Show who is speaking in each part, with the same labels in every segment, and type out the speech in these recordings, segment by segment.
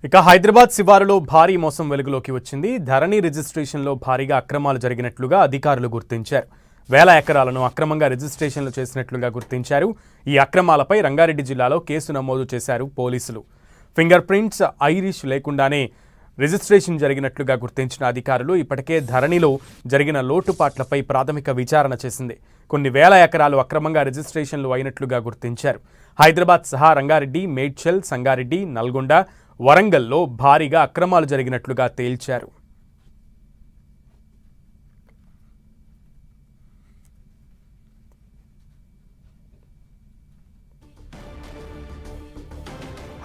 Speaker 1: ఇక హైదరాబాద్ శివారులో భారీ మోసం వెలుగులోకి వచ్చింది. ధరణి రిజిస్ట్రేషన్లో భారీగా అక్రమాలు జరిగినట్లుగా అధికారులు గుర్తించారు. వేల ఎకరాలను అక్రమంగా రిజిస్ట్రేషన్లు చేసినట్లుగా గుర్తించారు. ఈ అక్రమాలపై రంగారెడ్డి జిల్లాలో కేసు నమోదు చేశారు పోలీసులు. ఫింగర్ ప్రింట్స్, ఐరిష్ లేకుండానే రిజిస్ట్రేషన్ జరిగినట్లుగా గుర్తించిన అధికారులు ఇప్పటికే ధరణిలో జరిగిన లోటుపాట్లపై ప్రాథమిక విచారణ చేసింది. కొన్ని వేల ఎకరాలు అక్రమంగా రిజిస్ట్రేషన్లు అయినట్లుగా గుర్తించారు. హైదరాబాద్ సహా రంగారెడ్డి, మేడ్చల్, సంగారెడ్డి, నల్గొండ, వరంగల్లో భారీగా అక్రమాలు జరిగినట్లుగా తేల్చారు.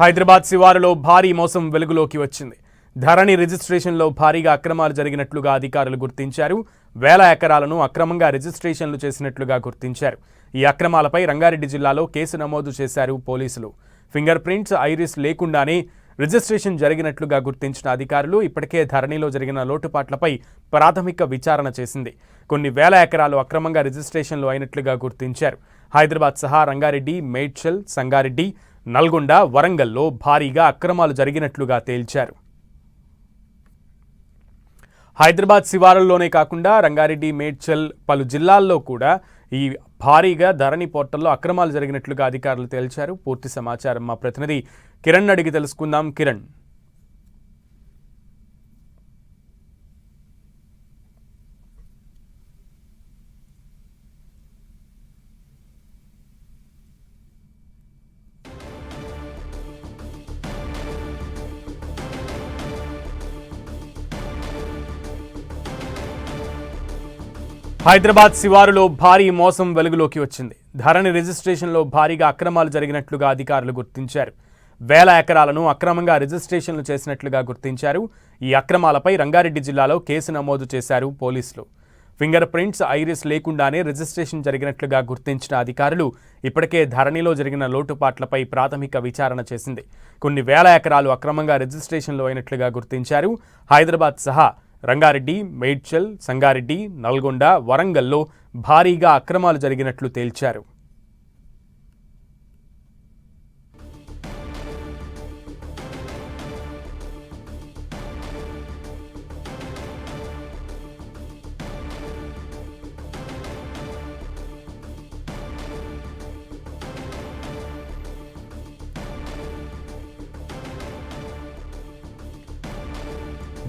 Speaker 1: హైదరాబాద్ శివారులో భారీ మోసం వెలుగులోకి వచ్చింది. ధరణి రిజిస్ట్రేషన్లో భారీగా అక్రమాలు జరిగినట్లుగా అధికారులు గుర్తించారు. వేల ఎకరాలను అక్రమంగా రిజిస్ట్రేషన్లు చేసినట్లుగా గుర్తించారు. ఈ అక్రమాలపై రంగారెడ్డి జిల్లాలో కేసు నమోదు చేశారు పోలీసులు. ఫింగర్ ప్రింట్స్, ఐరిస్ లేకుండానే రిజిస్ట్రేషన్ జరిగినట్లుగా గుర్తించిన అధికారులు ఇప్పటికే ధరణిలో జరిగిన లోటుపాట్లపై ప్రాథమిక విచారణ చేసింది. కొన్ని వేల ఎకరాలు అక్రమంగా రిజిస్ట్రేషన్లు అయినట్లుగా గుర్తించారు. హైదరాబాద్ సహా రంగారెడ్డి, మేడ్చల్, సంగారెడ్డి, నల్గొండ, వరంగల్లో భారీగా అక్రమాలు జరిగినట్లుగా తేల్చారు. హైదరాబాద్ శివారుల్లోనే కాకుండా రంగారెడ్డి, మేడ్చల్ పలు జిల్లాల్లో కూడా ఈ భారీగా ధరణి పోర్టల్లో అక్రమాలు జరిగినట్లుగా అధికారులు తేల్చారు. పూర్తి సమాచారం మా ప్రతినిధి కిరణ్ అడిగి తెలుసుకుందాం. కిరణ్, హైదరాబాద్ శివారులో భారీ మోసం వెలుగులోకి వచ్చింది. ధరణి రిజిస్ట్రేషన్లో భారీగా అక్రమాలు జరిగినట్లుగా అధికారులు గుర్తించారు. వేల ఎకరాలను అక్రమంగా రిజిస్ట్రేషన్లు చేసినట్లుగా గుర్తించారు. ఈ అక్రమాలపై రంగారెడ్డి జిల్లాలో కేసు నమోదు చేశారు పోలీసులు. ఫింగర్ ప్రింట్స్, ఐరిస్ లేకుండానే రిజిస్ట్రేషన్ జరిగినట్లుగా గుర్తించిన అధికారులు ఇప్పటికే ధరణిలో జరిగిన లోటుపాట్లపై ప్రాథమిక విచారణ చేసింది. కొన్ని వేల ఎకరాలు అక్రమంగా రిజిస్ట్రేషన్లు అయినట్లుగా గుర్తించారు. హైదరాబాద్ సహా రంగారెడ్డి, మేడ్చల్, సంగారెడ్డి, నల్గొండ, వరంగల్లో భారీగా అక్రమాలు జరిగినట్లు తేల్చారు.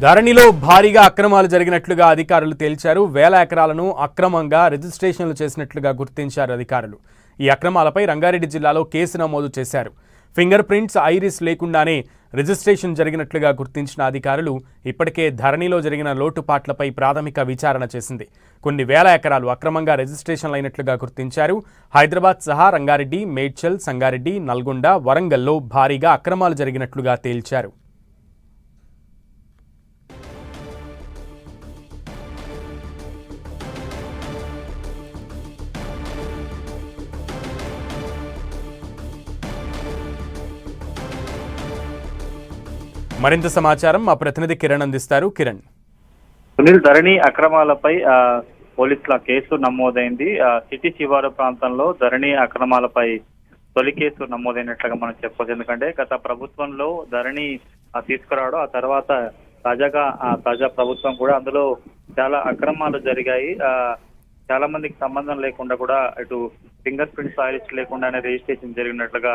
Speaker 1: ధరణిలో భారీగా అక్రమాలు జరిగినట్లుగా అధికారులు తేల్చారు. వేల ఎకరాలను అక్రమంగా రిజిస్ట్రేషన్లు చేసినట్లుగా గుర్తించారు అధికారులు. ఈ అక్రమాలపై రంగారెడ్డి జిల్లాలో కేసు నమోదు చేశారు. ఫింగర్ ప్రింట్స్, ఐరిస్ లేకుండానే రిజిస్ట్రేషన్ జరిగినట్లుగా గుర్తించిన అధికారులు ఇప్పటికే ధరణిలో జరిగిన లోటుపాట్లపై ప్రాథమిక విచారణ చేసింది. కొన్ని వేల ఎకరాలు అక్రమంగా రిజిస్ట్రేషన్లు అయినట్లుగా గుర్తించారు. హైదరాబాద్ సహా రంగారెడ్డి, మేడ్చల్, సంగారెడ్డి, నల్గొండ, వరంగల్లో భారీగా అక్రమాలు జరిగినట్లుగా తేల్చారు. మరింత సమాచారం మా ప్రతినిధి కిరణ్ అందిస్తారు. కిరణ్,
Speaker 2: సునీల్, ధరణి అక్రమాలపై పోలీసుల కేసు నమోదైంది. సిటీ శివారు ప్రాంతంలో ధరణి అక్రమాలపై తొలి కేసు నమోదైనట్లుగా మనం చెప్పొచ్చు. ఎందుకంటే గత ప్రభుత్వంలో ధరణి తీసుకురావడం, ఆ తర్వాత తాజా ప్రభుత్వం కూడా అందులో చాలా అక్రమాలు జరిగాయి. చాలా మందికి సంబంధం లేకుండా కూడా ఇటు ఫింగర్ ప్రింట్స్, ఐరిస్ లేకుండానే రిజిస్ట్రేషన్ జరిగినట్లుగా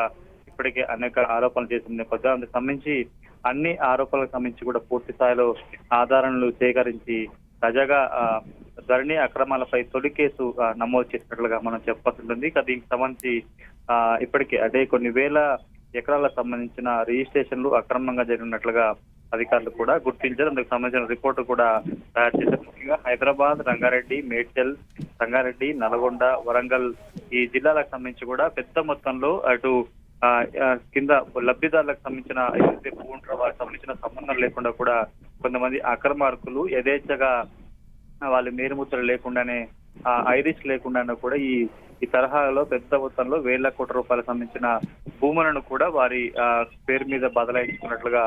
Speaker 2: ఇప్పటికే అనేక ఆరోపణలు చేసిన నేపథ్యం, అందుకు సంబంధించి అన్ని ఆరోపణలకు సంబంధించి కూడా పూర్తి స్థాయిలో ఆధారాలు సేకరించి తాజాగా ధరణి అక్రమాలపై తొలి కేసు నమోదు చేసినట్లుగా మనం చెప్పాల్సి ఉంటుంది. దీనికి సంబంధించి ఇప్పటికే అంటే కొన్ని వేల ఎకరాలకు సంబంధించిన రిజిస్ట్రేషన్లు అక్రమంగా జరిగినట్లుగా అధికారులు కూడా గుర్తించారు. అందుకు సంబంధించిన రిపోర్టు కూడా తయారు చేశారు. ముఖ్యంగా హైదరాబాద్, రంగారెడ్డి, మేడ్చల్, సంగారెడ్డి, నల్గొండ, వరంగల్ ఈ జిల్లాలకు సంబంధించి కూడా పెద్ద మొత్తంలో అటు కింద లబ్ధిదారులకు సంబంధించిన ఏదైతే భూమి ఉంటారో వారికి సంబంధించిన సంబంధం లేకుండా కూడా కొంతమంది అక్రమార్కులు యథేచ్ఛగా వాళ్ళు మేరుముద్రలు లేకుండానే ఐరిస్ లేకుండానే కూడా ఈ తరహాలో పెద్ద మొత్తంలో వేల కోట్ల రూపాయలకు సంబంధించిన భూములను కూడా వారి పేరు మీద బదలాయించుకున్నట్లుగా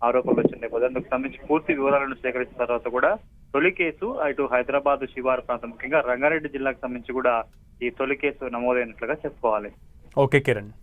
Speaker 2: ఆరోపణలు వచ్చినాయి. అందుకు సంబంధించి పూర్తి వివరాలను సేకరించిన తర్వాత కూడా తొలి కేసు ఇటు హైదరాబాద్ శివారు ప్రాంతం, ముఖ్యంగా రంగారెడ్డి జిల్లాకు సంబంధించి కూడా ఈ తొలి కేసు నమోదైనట్లుగా చెప్పుకోవాలి.
Speaker 1: ఓకే కిరణ్.